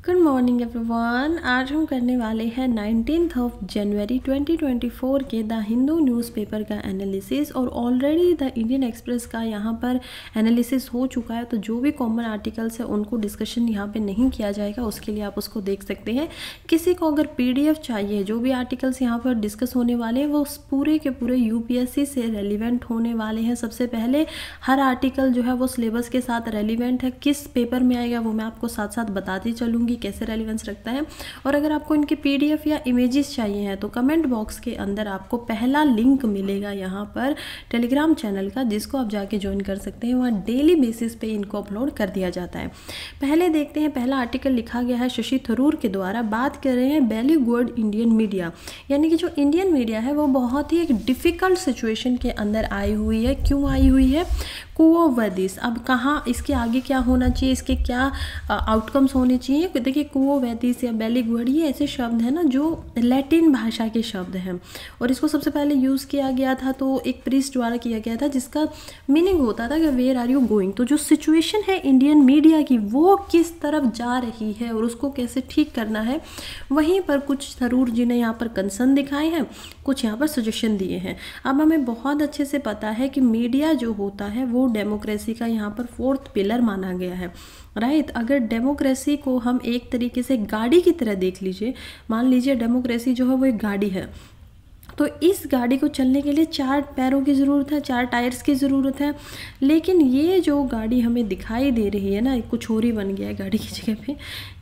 Good morning everyone. आज हम करने वाले हैं 19 जनवरी 2024 के द हिंदू न्यूज़पेपर का एनालिसिस। और ऑलरेडी द इंडियन एक्सप्रेस का यहाँ पर एनालिसिस हो चुका है, तो जो भी कॉमन आर्टिकल्स है उनको डिस्कशन यहाँ पे नहीं किया जाएगा, उसके लिए आप उसको देख सकते हैं। किसी को अगर पीडीएफ चाहिए, जो भी आर्टिकल्स यहाँ पर डिस्कस होने वाले हैं वो पूरे के पूरे यूपीएससी से रेलिवेंट होने वाले हैं। सबसे पहले हर आर्टिकल जो है वो सिलेबस के साथ रेलिवेंट है, किस पेपर में आएगा वो मैं आपको साथ साथ बताती चलूँगी कैसे रेलिवेंस रखता है। और अगर आपको इनके पीडीएफ या इमेजेस चाहिए हैं तो कमेंट बॉक्स के अंदर आपको पहला लिंक मिलेगा यहाँ पर टेलीग्राम चैनल का, जिसको आप जाके ज्वाइन कर सकते हैं। वहाँ डेली बेसिस पे इनको अपलोड कर दिया जाता है। पहले देखते हैं, पहला आर्टिकल लिखा गया है शशि थरूर के द्वारा। बात कर रहे हैं बॉलीवुड इंडियन मीडिया, यानी कि जो इंडियन मीडिया है वो बहुत ही एक डिफ़िकल्ट सिचुएशन के अंदर आई हुई है। क्यों आई हुई है? कुओवैदिस। अब कहाँ इसके आगे क्या होना चाहिए, इसके क्या आउटकम्स होने चाहिए। देखिए, कुओवैदिस या बेलीगुड ये ऐसे शब्द हैं ना जो लैटिन भाषा के शब्द हैं, और इसको सबसे पहले यूज़ किया गया था तो एक प्रीस्ट द्वारा किया गया था, जिसका मीनिंग होता था कि वेयर आर यू गोइंग। तो जो सिचुएशन है इंडियन मीडिया की वो किस तरफ जा रही है और उसको कैसे ठीक करना है, वहीं पर कुछ थरूर जी ने यहाँ पर कंसर्न दिखाए हैं, कुछ यहाँ पर सजेशन दिए हैं। अब हमें बहुत अच्छे से पता है कि मीडिया जो होता है वो डेमोक्रेसी का यहाँ पर 4th पिलर माना गया है, राइट। अगर डेमोक्रेसी को हम एक तरीके से गाड़ी की तरह देख लीजिए, मान लीजिए डेमोक्रेसी जो है वो एक गाड़ी है, तो इस गाड़ी को चलने के लिए 4 पैरों की ज़रूरत है, 4 टायर्स की ज़रूरत है। लेकिन ये जो गाड़ी हमें दिखाई दे रही है ना, कुछ और ही बन गया है गाड़ी की जगह पे,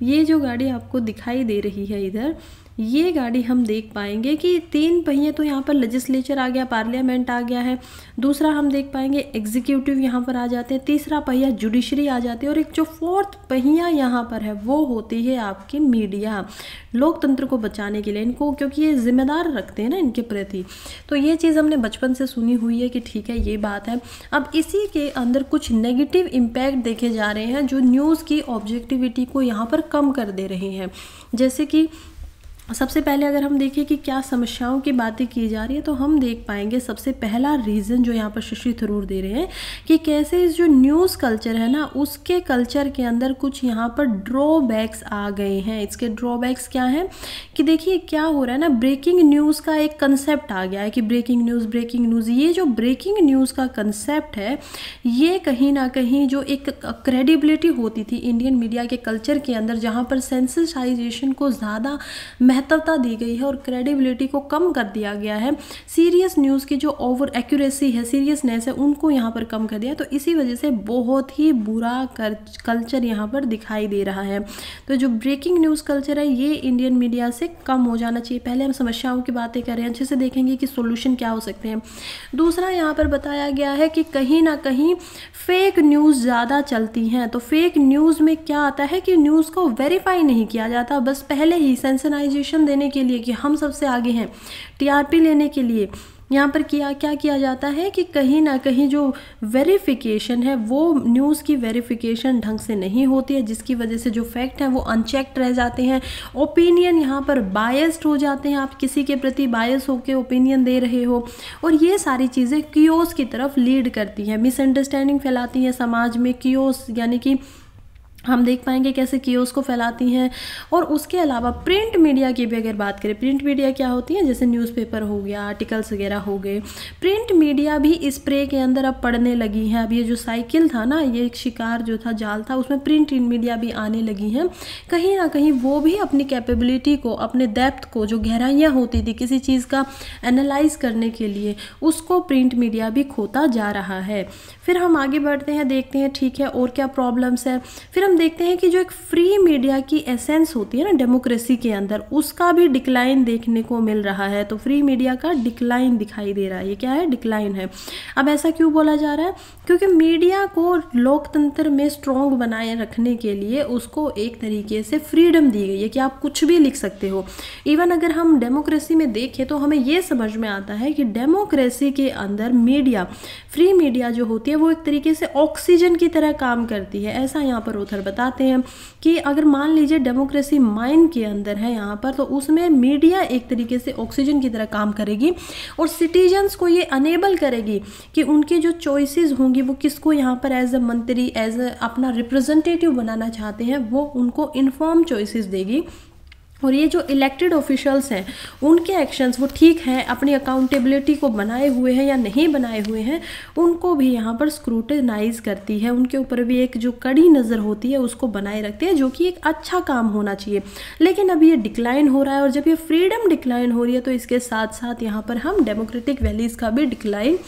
ये जो गाड़ी आपको दिखाई दे रही है इधर, ये गाड़ी हम देख पाएंगे कि 3 पहिए तो यहाँ पर लेजिस्लेचर आ गया, पार्लियामेंट आ गया है। दूसरा हम देख पाएंगे एग्जीक्यूटिव यहाँ पर आ जाते हैं, तीसरा पहिया जुडिशरी आ जाती है, और एक जो 4th पहिया यहाँ पर है वो होती है आपकी मीडिया, लोकतंत्र को बचाने के लिए इनको, क्योंकि ये जिम्मेदार रखते हैं ना इनके प्रति। तो ये चीज़ हमने बचपन से सुनी हुई है कि ठीक है ये बात है। अब इसी के अंदर कुछ नेगेटिव इम्पैक्ट देखे जा रहे हैं जो न्यूज़ की ऑब्जेक्टिविटी को यहाँ पर कम कर दे रहे हैं। जैसे कि सबसे पहले अगर हम देखें कि क्या समस्याओं की बातें की जा रही है, तो हम देख पाएंगे सबसे पहला रीज़न जो यहाँ पर शशि थरूर दे रहे हैं कि कैसे इस जो न्यूज़ कल्चर है ना उसके कल्चर के अंदर कुछ यहाँ पर ड्रॉबैक्स आ गए हैं। इसके ड्रॉबैक्स क्या हैं कि देखिए क्या हो रहा है ना, ब्रेकिंग न्यूज़ का एक कंसेप्ट आ गया है कि ब्रेकिंग न्यूज़। ये जो ब्रेकिंग न्यूज़ का कंसेप्ट है ये कहीं ना कहीं जो एक क्रेडिबिलिटी होती थी इंडियन मीडिया के कल्चर के अंदर, जहाँ पर सेंसिटाइजेशन को ज़्यादा महत्वता दी गई है और क्रेडिबिलिटी को कम कर दिया गया है। सीरियस न्यूज़ की जो ओवर एक्यूरेसी है, सीरियसनेस है, उनको यहाँ पर कम कर दिया। तो इसी वजह से बहुत ही बुरा कल्चर यहाँ पर दिखाई दे रहा है। तो जो ब्रेकिंग न्यूज़ कल्चर है ये इंडियन मीडिया से कम हो जाना चाहिए। पहले हम समस्याओं की बातें कर रहे हैं, अच्छे से देखेंगे कि सोल्यूशन क्या हो सकते हैं। दूसरा यहाँ पर बताया गया है कि कहीं ना कहीं फेक न्यूज़ ज़्यादा चलती हैं। तो फेक न्यूज़ में क्या आता है कि न्यूज़ को वेरीफाई नहीं किया जाता, बस पहले ही सेंसेनाइजेशन देने के लिए कि हम सबसे आगे हैं, टीआरपी लेने के लिए यहाँ पर क्या किया जाता है कि कहीं ना कहीं जो वेरिफिकेशन है वो न्यूज़ की वेरिफिकेशन ढंग से नहीं होती है, जिसकी वजह से जो फैक्ट हैं वो अनचेक्ड रह जाते हैं। ओपिनियन यहाँ पर बायस्ड हो जाते हैं, आप किसी के प्रति बायस होकर ओपिनियन दे रहे हो, और ये सारी चीज़ें कियोस की तरफ लीड करती हैं, मिसअंडरस्टैंडिंग फैलाती हैं समाज में। कियोस यानी कि हम देख पाएंगे कैसे कियोस को फैलाती हैं। और उसके अलावा प्रिंट मीडिया की भी अगर बात करें, प्रिंट मीडिया क्या होती है, जैसे न्यूज़पेपर हो गया, आर्टिकल्स वगैरह हो गए, प्रिंट मीडिया भी स्प्रे के अंदर अब पड़ने लगी है। अब ये जो साइकिल था ना, ये एक शिकार जो था, जाल था, उसमें प्रिंट मीडिया भी आने लगी हैं। कहीं ना कहीं वो भी अपनी कैपेबिलिटी को, अपने डेप्थ को, जो गहराइयाँ होती थी किसी चीज़ का एनालाइज करने के लिए, उसको प्रिंट मीडिया भी खोता जा रहा है। फिर हम आगे बढ़ते हैं, देखते हैं ठीक है और क्या प्रॉब्लम्स है। फिर हम देखते हैं कि जो एक फ्री मीडिया की एसेंस होती है ना डेमोक्रेसी के अंदर, उसका भी डिक्लाइन देखने को मिल रहा है। तो फ्री मीडिया का डिक्लाइन दिखाई दे रहा है। ये क्या है? डिक्लाइन है। अब ऐसा क्यों बोला जा रहा है? क्योंकि मीडिया को लोकतंत्र में स्ट्रॉन्ग बनाए रखने के लिए उसको एक तरीके से फ्रीडम दी गई है कि आप कुछ भी लिख सकते हो। इवन अगर हम डेमोक्रेसी में देखें तो हमें ये समझ में आता है कि डेमोक्रेसी के अंदर मीडिया, फ्री मीडिया जो होती है वो एक तरीके से ऑक्सीजन की तरह काम करती है, ऐसा यहाँ पर ऑथर पर बताते हैं कि अगर मान लीजिए डेमोक्रेसी माइन के अंदर है यहाँ पर, तो उसमें मीडिया एक तरीके से ऑक्सीजन की तरह काम करेगी और सिटीजन्स को ये अनेबल करेगी कि उनकी जो चॉइसेस होंगी वो किसको यहाँ पर एज अ मंत्री, एज अ अपना रिप्रेजेंटेटिव बनाना चाहते हैं, वो उनको इन्फॉर्म चॉइसेस देगी। और ये जो इलेक्टेड ऑफिशियल्स हैं उनके एक्शंस वो ठीक हैं, अपनी अकाउंटेबिलिटी को बनाए हुए हैं या नहीं बनाए हुए हैं, उनको भी यहाँ पर स्क्रूटिनाइज करती है, उनके ऊपर भी एक जो कड़ी नज़र होती है उसको बनाए रखती है, जो कि एक अच्छा काम होना चाहिए। लेकिन अब ये डिक्लाइन हो रहा है, और जब ये फ्रीडम डिक्लाइन हो रही है तो इसके साथ साथ यहाँ पर हम डेमोक्रेटिक वैल्यूज़ का भी डिक्लाइन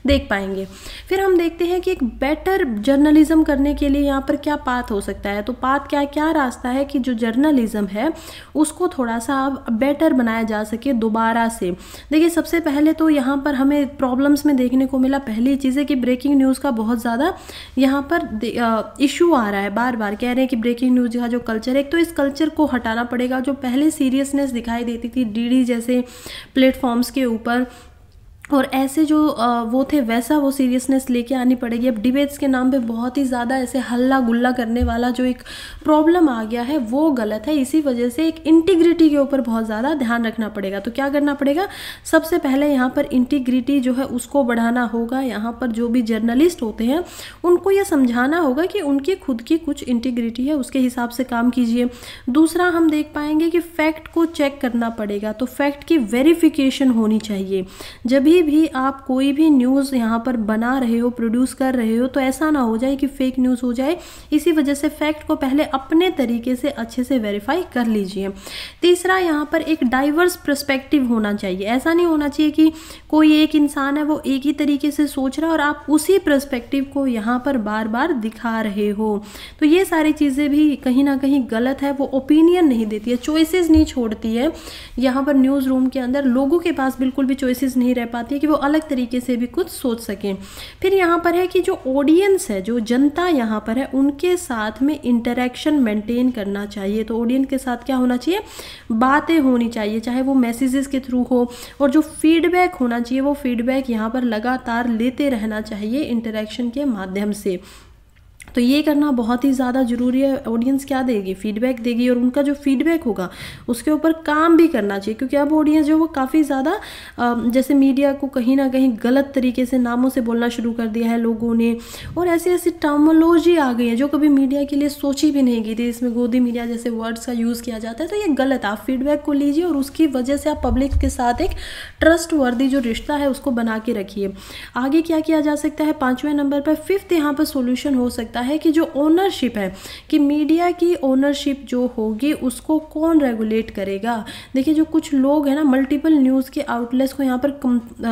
देख पाएंगे। फिर हम देखते हैं कि एक बेटर जर्नलिज्म करने के लिए यहाँ पर क्या पाथ हो सकता है। तो पाथ क्या रास्ता है कि जो जर्नलिज्म है उसको थोड़ा सा अब बेटर बनाया जा सके दोबारा से। देखिए, सबसे पहले तो यहाँ पर हमें प्रॉब्लम्स में देखने को मिला, पहली चीज़ है कि ब्रेकिंग न्यूज़ का बहुत ज़्यादा यहाँ पर इशू आ रहा है, बार बार कह रहे हैं कि ब्रेकिंग न्यूज़ का जो कल्चर है, एक तो इस कल्चर को हटाना पड़ेगा। जो पहले सीरियसनेस दिखाई देती थी डीडी जैसे प्लेटफॉर्म्स के ऊपर और ऐसे जो वो थे, वैसा वो सीरियसनेस लेके आनी पड़ेगी। अब डिबेट्स के नाम पे बहुत ही ज़्यादा ऐसे हल्ला गुल्ला करने वाला जो एक प्रॉब्लम आ गया है वो गलत है। इसी वजह से एक इंटीग्रिटी के ऊपर बहुत ज़्यादा ध्यान रखना पड़ेगा। तो क्या करना पड़ेगा, सबसे पहले यहाँ पर इंटीग्रिटी जो है उसको बढ़ाना होगा। यहाँ पर जो भी जर्नलिस्ट होते हैं उनको ये समझाना होगा कि उनकी खुद की कुछ इंटीग्रिटी है, उसके हिसाब से काम कीजिए। दूसरा, हम देख पाएंगे कि फैक्ट को चेक करना पड़ेगा, तो फैक्ट की वेरिफिकेशन होनी चाहिए। जब भी आप कोई भी न्यूज़ यहाँ पर बना रहे हो, प्रोड्यूस कर रहे हो, तो ऐसा ना हो जाए कि फेक न्यूज़ हो जाए। इसी वजह से फैक्ट को पहले अपने तरीके से अच्छे से वेरीफाई कर लीजिए। तीसरा, यहाँ पर एक डाइवर्स पर्सपेक्टिव होना चाहिए। ऐसा नहीं होना चाहिए कि कोई एक इंसान है वो एक ही तरीके से सोच रहा है और आप उसी पर्सपेक्टिव को यहाँ पर बार बार दिखा रहे हो। तो ये सारी चीज़ें भी कहीं ना कहीं गलत है। वो ओपिनियन नहीं देती है, चॉइसेस नहीं छोड़ती है। यहाँ पर न्यूज़ रूम के अंदर लोगों के पास बिल्कुल भी चॉइसेस नहीं रह पाती है कि वो अलग तरीके से भी कुछ सोच सकें। फिर यहाँ पर है कि जो ऑडियंस है, जो जनता यहाँ पर है, उनके साथ में इंटरेक्शन मेंटेन करना चाहिए। तो ऑडियंस के साथ क्या होना चाहिए, बातें होनी चाहिए, चाहे वो मैसेजेस के थ्रू हो, और जो फीडबैक होना चाहिए वो फीडबैक यहाँ पर लगातार लेते रहना चाहिए इंटरेक्शन के माध्यम से। तो ये करना बहुत ही ज़्यादा ज़रूरी है। ऑडियंस क्या देगी, फीडबैक देगी, और उनका जो फीडबैक होगा उसके ऊपर काम भी करना चाहिए। क्योंकि अब ऑडियंस जो वो काफ़ी ज़्यादा जैसे मीडिया को कहीं ना कहीं गलत तरीके से नामों से बोलना शुरू कर दिया है लोगों ने, और ऐसी ऐसी टर्मोलॉजी आ गई है जो कभी मीडिया के लिए सोची भी नहीं गई थी। इसमें गोदी मीडिया जैसे वर्ड्स का यूज़ किया जाता है, तो ये गलत है। आप फीडबैक को लीजिए और उसकी वजह से आप पब्लिक के साथ एक ट्रस्ट वर्दी जो रिश्ता है उसको बना के रखिए। आगे क्या किया जा सकता है, 5वें नंबर पर, 5th यहाँ पर सोल्यूशन हो सकता है कि जो ओनरशिप है, कि मीडिया की ओनरशिप जो होगी उसको कौन रेगुलेट करेगा। देखिए, जो कुछ लोग हैं ना, मल्टीपल न्यूज़ के आउटलेट्स को यहाँ पर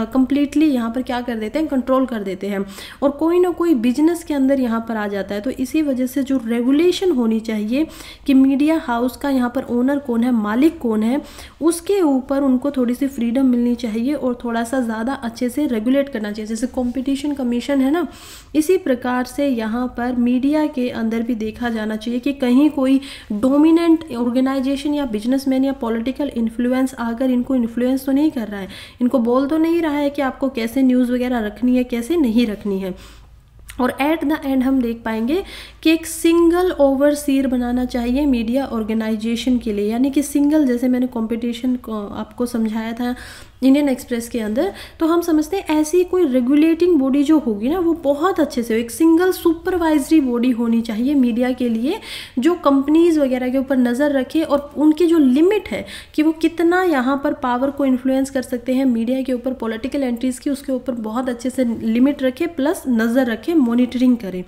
कंप्लीटली यहाँ पर क्या कर देते हैं, कंट्रोल कर देते हैं, और कोई ना कोई बिजनेस के अंदर यहाँ पर आ जाता है। तो इसी वजह से जो रेगुलेशन होनी चाहिए कि मीडिया हाउस का यहाँ पर ओनर कौन है, मालिक कौन है, उसके ऊपर उनको थोड़ी सी फ्रीडम मिलनी चाहिए और थोड़ा सा ज़्यादा अच्छे से रेगुलेट करना चाहिए। जैसे कंपटीशन कमीशन है ना, इसी प्रकार से यहाँ पर मीडिया के अंदर भी देखा जाना चाहिए कि कहीं कोई डोमिनेंट ऑर्गेनाइजेशन या बिजनेसमैन या पॉलिटिकल इन्फ्लुएंस आकर इनको इन्फ्लुएंस तो नहीं कर रहा है, इनको बोल तो नहीं रहा है कि आपको कैसे न्यूज़ वगैरह रखनी है, कैसे नहीं रखनी है। और एट द एंड हम देख पाएंगे कि एक सिंगल ओवरसीयर बनाना चाहिए मीडिया ऑर्गेनाइजेशन के लिए, यानी कि सिंगल, जैसे मैंने कंपटीशन को आपको समझाया था इंडियन एक्सप्रेस के अंदर, तो हम समझते हैं ऐसी कोई रेगुलेटिंग बॉडी जो होगी ना वो बहुत अच्छे से, एक सिंगल सुपरवाइजरी बॉडी होनी चाहिए मीडिया के लिए, जो कंपनीज वगैरह के ऊपर नज़र रखे और उनकी जो लिमिट है कि वो कितना यहाँ पर पावर को इन्फ्लुएंस कर सकते हैं मीडिया के ऊपर, पॉलिटिकल एंट्रीज की, उसके ऊपर बहुत अच्छे से लिमिट रखे, प्लस नज़र रखे, मॉनिटरिंग करें।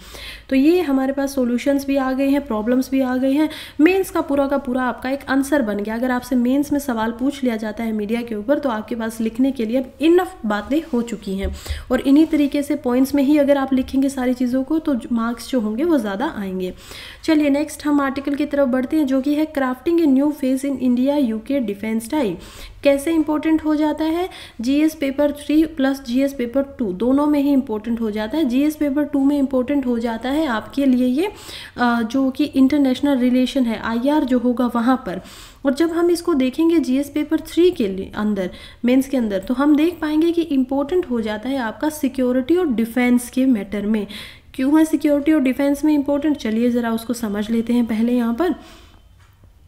तो ये हमारे पास सॉल्यूशंस भी आ गए हैं, प्रॉब्लम्स भी आ गए हैं। मेंस का पूरा आपका एक आंसर बन गया। अगर आपसे मेंस में सवाल पूछ लिया जाता है मीडिया के ऊपर, तो आपके पास लिखने के लिए अब इनफ बातें हो चुकी हैं, और इन्हीं तरीके से पॉइंट्स में ही अगर आप लिखेंगे सारी चीज़ों को, तो मार्क्स जो होंगे वो ज़्यादा आएंगे। चलिए नेक्स्ट हम आर्टिकल की तरफ बढ़ते हैं, जो कि है crafting a new phase in India UK defence tie. कैसे इंपॉर्टेंट हो जाता है, GS paper 3 plus GS paper 2 दोनों में ही इंपॉर्टेंट हो जाता है। जीएस पेपर 2 में इंपॉर्टेंट हो जाता है आपके लिए ये जो कि इंटरनेशनल रिलेशन है, आईआर जो होगा वहाँ पर। और जब हम इसको देखेंगे जीएस पेपर 3 के लिए अंदर, मेंस के अंदर, तो हम देख पाएंगे कि इंपॉर्टेंट हो जाता है आपका सिक्योरिटी और डिफेंस के मैटर में। क्यों है सिक्योरिटी और डिफेंस में इंपॉर्टेंट, चलिए ज़रा उसको समझ लेते हैं पहले यहाँ पर।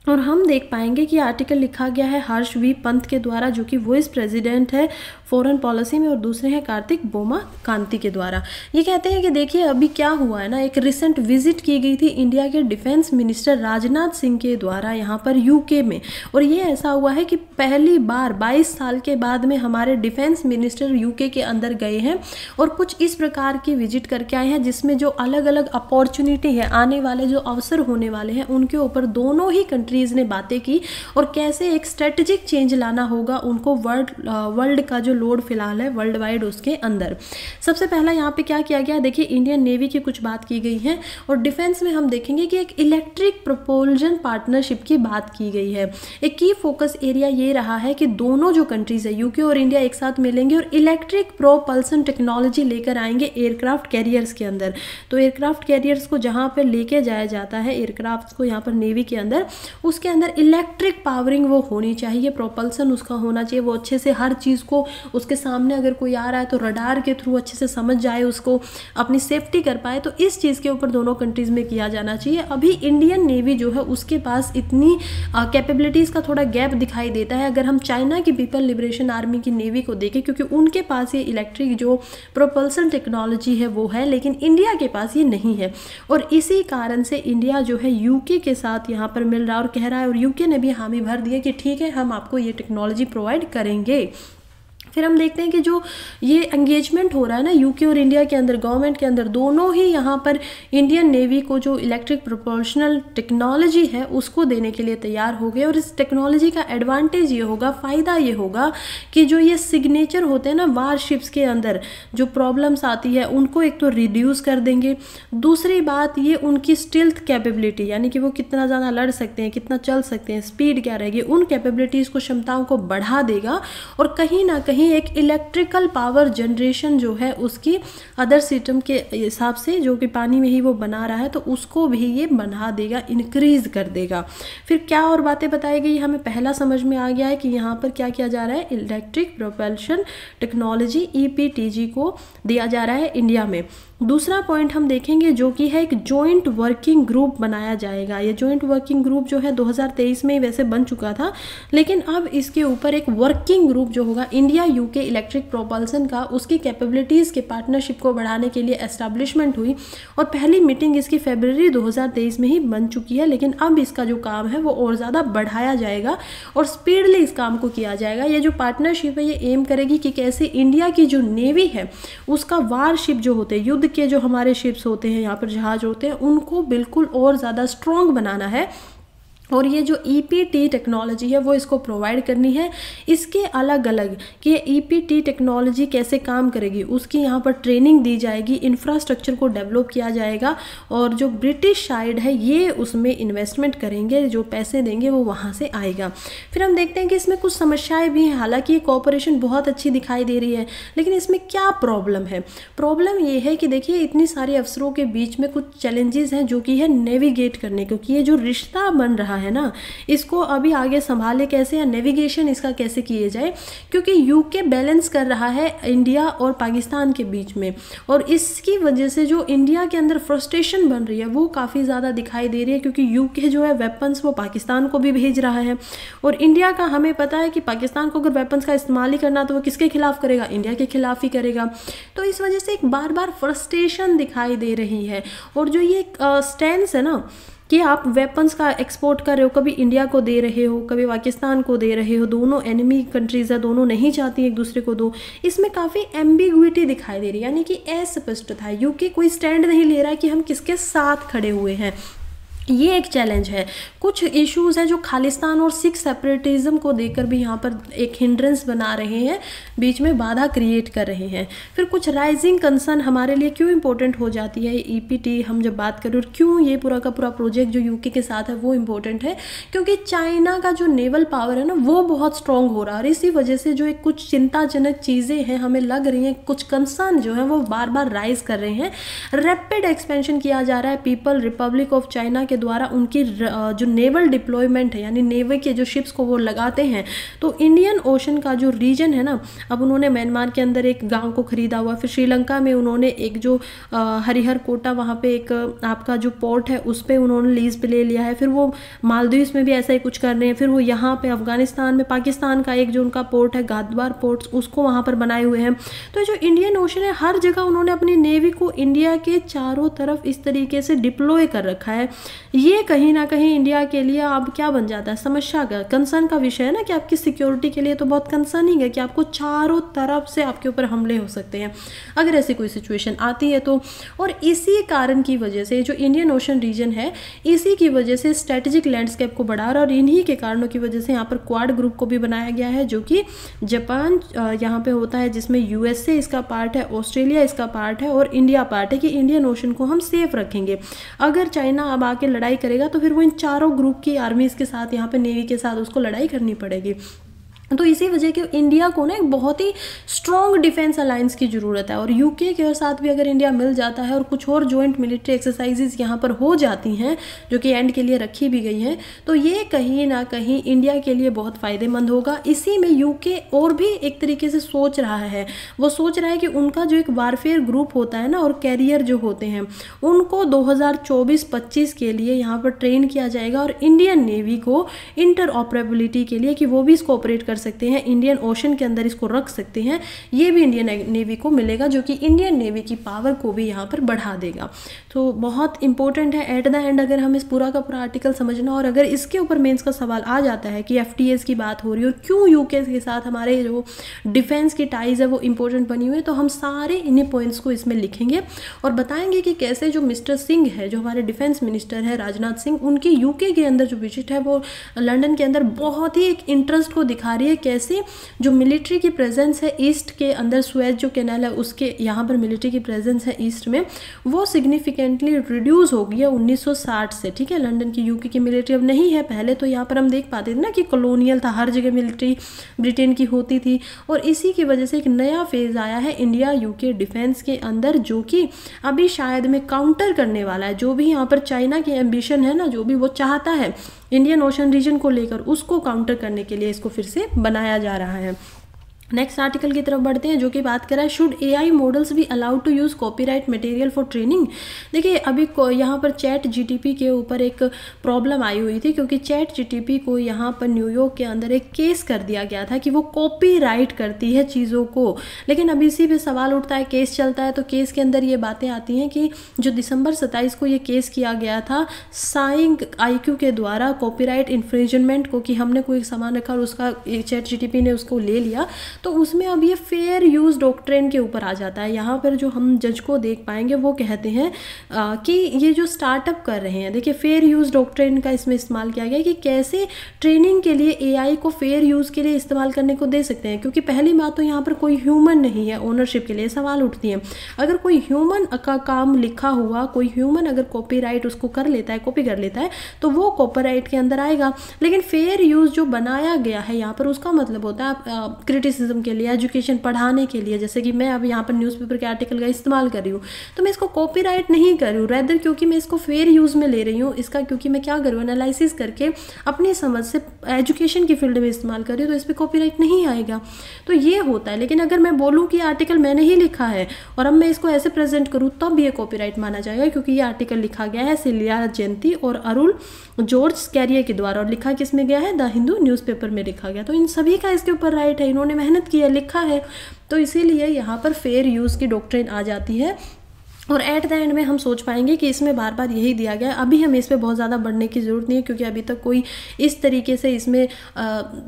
और हम देख पाएंगे कि आर्टिकल लिखा गया है हर्ष वी पंत के द्वारा, जो कि वाइस प्रेसिडेंट है फॉरेन पॉलिसी में, और दूसरे हैं कार्तिक बोमा कांति के द्वारा। ये कहते हैं कि देखिए अभी क्या हुआ है ना, एक रिसेंट विजिट की गई थी इंडिया के डिफेंस मिनिस्टर राजनाथ सिंह के द्वारा यहाँ पर यूके में, और ये ऐसा हुआ है कि पहली बार 22 साल के बाद में हमारे डिफेंस मिनिस्टर यूके के अंदर गए हैं और कुछ इस प्रकार की विजिट करके आए हैं, जिसमें जो अलग अलग अपॉर्चुनिटी है, आने वाले जो अवसर होने वाले हैं, उनके ऊपर दोनों ही कंट्रीज ने बातें की और कैसे एक स्ट्रेटेजिक चेंज लाना होगा उनको वर्ल्ड का जो लोड फिलहाल है वर्ल्ड वाइड उसके अंदर। सबसे पहला यहाँ पे क्या किया गया, देखिए इंडियन नेवी की कुछ बात की गई है, और डिफेंस में हम देखेंगे कि एक इलेक्ट्रिक प्रोपल्शन पार्टनरशिप की बात की गई है। एक की फोकस एरिया ये रहा है कि दोनों जो कंट्रीज है यूके और इंडिया एक साथ मिलेंगे और इलेक्ट्रिक प्रोपल्सन टेक्नोलॉजी लेकर आएंगे एयरक्राफ्ट कैरियर्स के अंदर। तो एयरक्राफ्ट कैरियर्स को जहाँ पर लेके जाया जाता है एयरक्राफ्ट को यहाँ पर नेवी के अंदर, उसके अंदर इलेक्ट्रिक पावरिंग वो होनी चाहिए, प्रोपल्सन उसका होना चाहिए, वो अच्छे से हर चीज़ को उसके सामने अगर कोई आ रहा है तो रडार के थ्रू अच्छे से समझ जाए, उसको अपनी सेफ्टी कर पाए। तो इस चीज़ के ऊपर दोनों कंट्रीज में किया जाना चाहिए। अभी इंडियन नेवी जो है उसके पास इतनी कैपेबिलिटीज़ का थोड़ा गैप दिखाई देता है अगर हम चाइना की पीपल लिबरेशन आर्मी की नेवी को देखें, क्योंकि उनके पास ये इलेक्ट्रिक जो प्रोपल्सन टेक्नोलॉजी है वो है, लेकिन इंडिया के पास ये नहीं है। और इसी कारण से इंडिया जो है यूके के साथ यहाँ पर मिल रहा है और कह रहा है, और यूके ने भी हामी भर दी है कि ठीक है हम आपको ये टेक्नोलॉजी प्रोवाइड करेंगे। फिर हम देखते हैं कि जो ये एंगेजमेंट हो रहा है ना यूके और इंडिया के अंदर, गवर्नमेंट के अंदर, दोनों ही यहाँ पर इंडियन नेवी को जो इलेक्ट्रिक प्रोपल्शनल टेक्नोलॉजी है उसको देने के लिए तैयार हो गए। और इस टेक्नोलॉजी का एडवांटेज ये होगा, फ़ायदा ये होगा कि जो ये सिग्नेचर होते हैं ना वारशिप्स के अंदर जो प्रॉब्लम्स आती है उनको एक तो रिड्यूस कर देंगे, दूसरी बात ये उनकी स्टिल्थ कैपेबिलिटी, यानी कि वो कितना ज़्यादा लड़ सकते हैं, कितना चल सकते हैं, स्पीड क्या रहेगी, उन कैपेबिलिटीज़ को, क्षमताओं को बढ़ा देगा। और कहीं ना कहीं एक इलेक्ट्रिकल पावर जनरेशन जो है उसकी अदर सिस्टम के हिसाब से जो कि पानी में ही वो बना रहा है तो उसको भी ये बढ़ा देगा, इंक्रीज कर देगा। फिर क्या और बातें बताई गई, हमें पहला समझ में आ गया है कि यहाँ पर क्या किया जा रहा है, इलेक्ट्रिक प्रोपल्शन टेक्नोलॉजी EPTG को दिया जा रहा है इंडिया में। दूसरा पॉइंट हम देखेंगे जो कि है एक जॉइंट वर्किंग ग्रुप बनाया जाएगा। ये जॉइंट वर्किंग ग्रुप जो है 2023 में वैसे बन चुका था, लेकिन अब इसके ऊपर एक वर्किंग ग्रुप जो होगा इंडिया यूके इलेक्ट्रिक प्रोपल्सन का, उसकी कैपेबिलिटीज़ के पार्टनरशिप को बढ़ाने के लिए एस्टैब्लिशमेंट हुई और पहली मीटिंग इसकी फरवरी 2023 में ही बन चुकी है। लेकिन अब इसका जो काम है वो और ज़्यादा बढ़ाया जाएगा और स्पीडली इस काम को किया जाएगा। ये जो पार्टनरशिप है ये एम करेगी कि कैसे इंडिया की जो नेवी है उसका वारशिप जो होते हैं, युद्ध के जो हमारे शिप्स होते हैं, यहाँ पर जहाज होते हैं, उनको बिल्कुल और ज़्यादा स्ट्रॉन्ग बनाना है। और ये जो EPT टेक्नोलॉजी है वो इसको प्रोवाइड करनी है। इसके अलग अलग कि ये EPT टेक्नोलॉजी कैसे काम करेगी उसकी यहाँ पर ट्रेनिंग दी जाएगी, इंफ्रास्ट्रक्चर को डेवलप किया जाएगा और जो ब्रिटिश साइड है ये उसमें इन्वेस्टमेंट करेंगे, जो पैसे देंगे वो वहाँ से आएगा। फिर हम देखते हैं कि इसमें कुछ समस्याएं भी हैं। हालांकि ये कोऑपरेशन बहुत अच्छी दिखाई दे रही है, लेकिन इसमें क्या प्रॉब्लम है, प्रॉब्लम ये है कि देखिए इतनी सारे अफसरों के बीच में कुछ चैलेंजेस हैं जो कि है नेविगेट करने, क्योंकि ये जो रिश्ता बन रहा है ना इसको अभी आगे संभाले कैसे या नेविगेशन इसका कैसे किए जाए, क्योंकि यूके बैलेंस कर रहा है इंडिया और पाकिस्तान के बीच में और इसकी वजह से जो इंडिया के अंदर फ्रस्ट्रेशन बन रही है वो काफ़ी ज़्यादा दिखाई दे रही है, क्योंकि यूके जो है वेपन्स वो पाकिस्तान को भी भेज रहा है और इंडिया का हमें पता है कि पाकिस्तान को अगर वेपन्स का इस्तेमाल ही करना तो वो किसके खिलाफ करेगा, इंडिया के खिलाफ ही करेगा। तो इस वजह से एक बार बार फ्रस्ट्रेशन दिखाई दे रही है। और जो ये स्टैंड्स है ना कि आप वेपन्स का एक्सपोर्ट कर रहे हो, कभी इंडिया को दे रहे हो, कभी पाकिस्तान को दे रहे हो, दोनों एनिमी कंट्रीज है, दोनों नहीं चाहती एक दूसरे को दो, इसमें काफ़ी एम्बिग्विटी दिखाई दे रही है, यानी कि अस्पष्टता है। यूके कोई स्टैंड नहीं ले रहा है कि हम किसके साथ खड़े हुए हैं, ये एक चैलेंज है। कुछ इश्यूज हैं जो खालिस्तान और सिख सेपरेटिज्म को देकर भी यहाँ पर एक हिंड्रेंस बना रहे हैं, बीच में बाधा क्रिएट कर रहे हैं। फिर कुछ राइजिंग कंसर्न हमारे लिए क्यों इंपॉर्टेंट हो जाती है EPT हम जब बात करें, और क्यों ये पूरा का पूरा प्रोजेक्ट जो यूके के साथ है वो इम्पोर्टेंट है, क्योंकि चाइना का जो नेवल पावर है ना वो बहुत स्ट्रॉन्ग हो रहा है और इसी वजह से जो एक कुछ चिंताजनक चीज़ें हैं हमें लग रही हैं, कुछ कंसर्न जो है वो बार बार राइज कर रहे हैं। रैपिड एक्सपेंशन किया जा रहा है पीपल रिपब्लिक ऑफ चाइना के द्वारा उनकी जो नेवल डिप्लॉयमेंट है, यानी नेवी के जो शिप्स को वो लगाते हैं, तो इंडियन ओशन का जो रीजन है ना, अब उन्होंने म्यांमार के अंदर एक गांव को खरीदा हुआ, फिर श्रीलंका में उन्होंने एक जो हरिहर कोटा वहाँ पे एक आपका जो पोर्ट है उस पर उन्होंने लीज पे ले लिया है, फिर वो मालदीव्स में भी ऐसा ही कुछ कर रहे हैं, फिर वो यहाँ पे अफगानिस्तान में पाकिस्तान का एक जो उनका पोर्ट है गादवार पोर्ट, उसको वहाँ पर बनाए हुए हैं। तो जो इंडियन ओशन है हर जगह उन्होंने अपनी नेवी को इंडिया के चारों तरफ इस तरीके से डिप्लॉय कर रखा है। ये कहीं ना कहीं इंडिया के लिए अब क्या बन जाता है, समस्या का, कंसर्न का विषय है ना, कि आपकी सिक्योरिटी के लिए तो बहुत कंसर्निंग है कि आपको चारों तरफ से आपके ऊपर हमले हो सकते हैं अगर ऐसी कोई सिचुएशन आती है तो। और इसी कारण की वजह से जो इंडियन ओशन रीजन है, इसी की वजह से स्ट्रेटेजिक लैंडस्केप को बढ़ा रहा है, और इन्हीं के कारणों की वजह से यहाँ पर क्वाड ग्रुप को भी बनाया गया है, जो कि जापान यहाँ पे होता है, जिसमें यूएसए इसका पार्ट है, ऑस्ट्रेलिया इसका पार्ट है और इंडिया पार्ट है, कि इंडियन ओशन को हम सेफ रखेंगे। अगर चाइना अब आके लड़ाई करेगा तो फिर वो इन चारों ग्रुप की आर्मीज के साथ, यहाँ पे नेवी के साथ उसको लड़ाई करनी पड़ेगी। तो इसी वजह के इंडिया को ना एक बहुत ही स्ट्रॉन्ग डिफेंस अलायंस की ज़रूरत है, और यूके के साथ भी अगर इंडिया मिल जाता है और कुछ और जॉइंट मिलिट्री एक्सरसाइजेज यहाँ पर हो जाती हैं जो कि एंड के लिए रखी भी गई हैं, तो ये कहीं ना कहीं इंडिया के लिए बहुत फ़ायदेमंद होगा। इसी में यूके और भी एक तरीके से सोच रहा है, वो सोच रहा है कि उनका जो एक वारफेयर ग्रुप होता है ना, और कैरियर जो होते हैं, उनको 2024-25 के लिए यहाँ पर ट्रेन किया जाएगा, और इंडियन नेवी को इंटर ऑपरेबिलिटी के लिए कि वो भी इसको ऑपरेट कर सकते हैं, इंडियन ओशन के अंदर इसको रख सकते हैं, ये भी इंडियन नेवी को मिलेगा, जो कि इंडियन नेवी की पावर को भी यहाँ पर बढ़ा देगा। तो बहुत इंपॉर्टेंट है एट द एंड अगर हम इस पूरा का पूरा आर्टिकल समझना, और अगर इसके ऊपर मेंस का सवाल आ जाता है कि एफटीएस की बात हो रही है और क्यों यूके के साथ हमारे जो डिफेंस की टाइज है वो इंपॉर्टेंट बनी हुई है, तो हम सारे इन्हीं पॉइंट्स को इसमें लिखेंगे और बताएंगे कि कैसे जो मिस्टर सिंह है, जो हमारे डिफेंस मिनिस्टर है राजनाथ सिंह, उनकी यूके के अंदर जो विजिट है वो लंदन के अंदर बहुत ही एक इंटरेस्ट को दिखा रही है, कैसे जो मिलिट्री की प्रेजेंस है ईस्ट के अंदर, सुएज जो कैनाल है उसके यहाँ पर मिलिट्री की प्रेजेंस है ईस्ट में, वो सिग्निफिकेंटली रिड्यूस हो गई है 1960 से। ठीक है, लंदन की यूके की मिलिट्री अब नहीं है। पहले तो यहाँ पर हम देख पाते थे ना कि कॉलोनियल था, हर जगह मिलिट्री ब्रिटेन की होती थी, और इसी की वजह से एक नया फेज आया है इंडिया यूके डिफेंस के अंदर, जो कि अभी शायद में काउंटर करने वाला है। जो भी यहाँ पर चाइना की एम्बिशन है ना, जो भी वो चाहता है इंडियन ओशन रीजन को लेकर, उसको काउंटर करने के लिए इसको फिर से बनाया जा रहा है। नेक्स्ट आर्टिकल की तरफ बढ़ते हैं, जो कि बात कर रहा है should AI models be allowed to use copyright material for training. देखिए अभी यहाँ पर चैट जीटीपी के ऊपर एक प्रॉब्लम आई हुई थी, क्योंकि चैट जीटीपी को यहाँ पर न्यूयॉर्क के अंदर एक केस कर दिया गया था कि वो कॉपीराइट करती है चीज़ों को। लेकिन अभी इसी पे सवाल उठता है, केस चलता है, तो केस के अंदर ये बातें आती हैं कि जो दिसंबर 27 को ये केस किया गया था साइंग IQ के द्वारा कॉपीराइट इन्फ्रिंजमेंट को, कि हमने कोई सामान रखा और उसका चैट जीटीपी ने उसको ले लिया, तो उसमें अब ये फेयर यूज़ डॉक्ट्रिन के ऊपर आ जाता है। यहाँ पर जो हम जज को देख पाएंगे वो कहते हैं कि ये जो स्टार्टअप कर रहे हैं, देखिए फेयर यूज़ डॉक्ट्रिन का इसमें इस्तेमाल किया गया कि कैसे ट्रेनिंग के लिए एआई को फेयर यूज़ के लिए इस्तेमाल करने को दे सकते हैं। क्योंकि पहली बात तो यहाँ पर कोई ह्यूमन नहीं है ओनरशिप के लिए, सवाल उठती है। अगर कोई ह्यूमन का काम लिखा हुआ, कोई ह्यूमन अगर कॉपीराइट उसको कर लेता है, कॉपी कर लेता है, तो वो कॉपीराइट के अंदर आएगा। लेकिन फेयर यूज़ जो बनाया गया है यहाँ पर, उसका मतलब होता है क्रिटिसिज्म के लिए, एजुकेशन पढ़ाने के लिए। जैसे कि मैं अब यहाँ पर न्यूज़पेपर के आर्टिकल का इस्तेमाल कर रही हूँ, तो मैं इसको कॉपीराइट नहीं कर रही हूँ, रेदर क्योंकि मैं इसको फेयर यूज़ में ले रही हूँ इसका, क्योंकि मैं क्या कर रही हूँ, एनालिसिस करके अपनी समझ से एजुकेशन की फील्ड में इस्तेमाल कर रही हूँ, तो इस पर कॉपीराइट नहीं आएगा। तो ये होता है। लेकिन अगर मैं बोलूँ कि आर्टिकल मैंने ही लिखा है और अब मैं इसको ऐसे प्रेजेंट करूँ, तब ये कॉपीराइट माना जाएगा, क्योंकि ये आर्टिकल लिखा गया है सिलिया जयंती और अरुल जॉर्ज स्कैरिया के द्वारा, और लिखा किसमें गया है, द हिंदू न्यूज़पेपर में लिखा गया। तो इन सभी का इसके ऊपर राइट है, इन्होंने मेहनत की है, लिखा है, तो इसीलिए यहाँ पर फेयर यूज़ की डॉक्ट्रिन आ जाती है। और एट द एंड में हम सोच पाएंगे कि इसमें बार बार यही दिया गया है। अभी हमें इस पर बहुत ज़्यादा बढ़ने की ज़रूरत नहीं है, क्योंकि अभी तक कोई इस तरीके से इसमें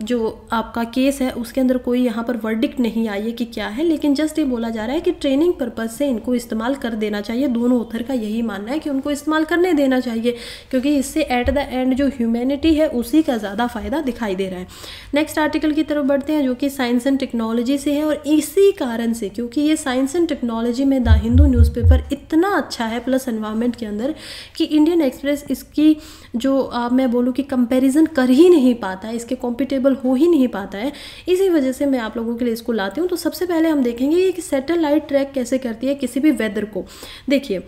जो आपका केस है उसके अंदर कोई यहाँ पर वर्डिक्ट नहीं आई है कि क्या है। लेकिन जस्ट ये बोला जा रहा है कि ट्रेनिंग पर्पज़ से इनको इस्तेमाल कर देना चाहिए। दोनों ऑथर का यही मानना है कि उनको इस्तेमाल करने देना चाहिए, क्योंकि इससे एट द एंड जो ह्यूमैनिटी है उसी का ज़्यादा फ़ायदा दिखाई दे रहा है। नेक्स्ट आर्टिकल की तरफ बढ़ते हैं, जो कि साइंस एंड टेक्नोलॉजी से है। और इसी कारण से, क्योंकि ये साइंस एंड टेक्नोलॉजी में द हिंदू न्यूज़पेपर इतना अच्छा है प्लस एनवायरनमेंट के अंदर, कि इंडियन एक्सप्रेस इसकी जो मैं बोलूँ कि कंपैरिजन कर ही नहीं पाता है, इसके कॉम्पिटेबल हो ही नहीं पाता है। इसी वजह से मैं आप लोगों के लिए इसको लाती हूँ। तो सबसे पहले हम देखेंगे कि सैटेलाइट ट्रैक कैसे करती है किसी भी वेदर को। देखिए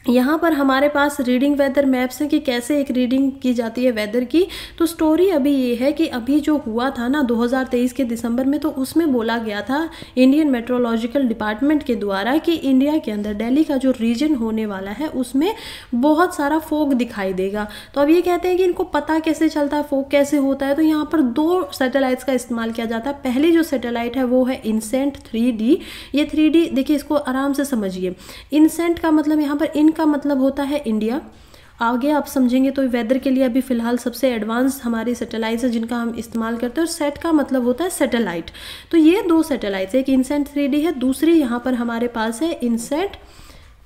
यहाँ पर हमारे पास रीडिंग वेदर मैप्स हैं कि कैसे एक रीडिंग की जाती है वेदर की। तो स्टोरी अभी ये है कि अभी जो हुआ था ना 2023 के दिसंबर में, तो उसमें बोला गया था इंडियन मेट्रोलॉजिकल डिपार्टमेंट के द्वारा कि इंडिया के अंदर दिल्ली का जो रीजन होने वाला है उसमें बहुत सारा फोग दिखाई देगा। तो अब ये कहते हैं कि इनको पता कैसे चलता है, फोग कैसे होता है। तो यहाँ पर 2 सैटेलाइट्स का इस्तेमाल किया जाता है। पहली जो सैटेलाइट है वो है इनसेंट 3D। ये 3D देखिए, इसको आराम से समझिए। इनसेंट का मतलब यहाँ पर का मतलब होता है इंडिया। आगे आप समझेंगे। तो वेदर के लिए अभी फिलहाल सबसे एडवांस हमारी सैटेलाइट्स है जिनका हम इस्तेमाल करते हैं। और सेट का मतलब होता है सैटेलाइट। तो ये 2 सैटेलाइट्स, एक इनसेंट 3D है, दूसरी यहाँ पर हमारे पास है इनसेट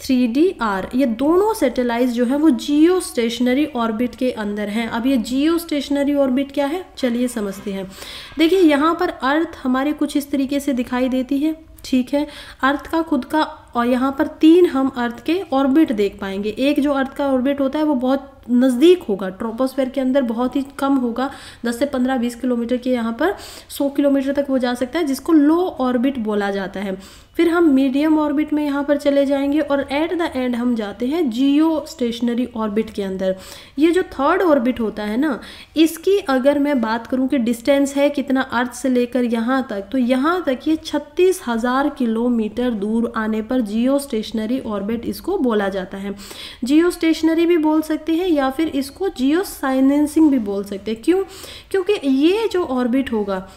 3DR। ये दोनों सैटेलाइट्स जो है वो जियो स्टेशनरी ऑर्बिट के अंदर हैं। अब ये जियो स्टेशनरी ऑर्बिट क्या है, चलिए समझते हैं। देखिए यहाँ पर अर्थ हमारे कुछ इस तरीके से दिखाई देती है, ठीक है, अर्थ का खुद का। और यहाँ पर 3 हम अर्थ के ऑर्बिट देख पाएंगे। एक जो अर्थ का ऑर्बिट होता है वो बहुत नज़दीक होगा, ट्रोपोस्फेयर के अंदर बहुत ही कम होगा, 10 से 15-20 किलोमीटर के, यहाँ पर 100 किलोमीटर तक वो जा सकता है, जिसको लो ऑर्बिट बोला जाता है। फिर हम मीडियम ऑर्बिट में यहाँ पर चले जाएंगे और एट द एंड हम जाते हैं जियो स्टेशनरी ऑर्बिट के अंदर। ये जो 3rd ऑर्बिट होता है ना, इसकी अगर मैं बात करूँ कि डिस्टेंस है कितना अर्थ से लेकर यहाँ तक, तो यहाँ तक ये 36,000 किलोमीटर दूर आने पर जियो स्टेशनरी ऑर्बिट इसको बोला जाता है। जियो स्टेशनरी भी बोल सकते हैं या फिर इसको जियो साइनेंसिंग भी बोल सकते हैं। क्यों? क्योंकि ये जो ऑर्बिट होगा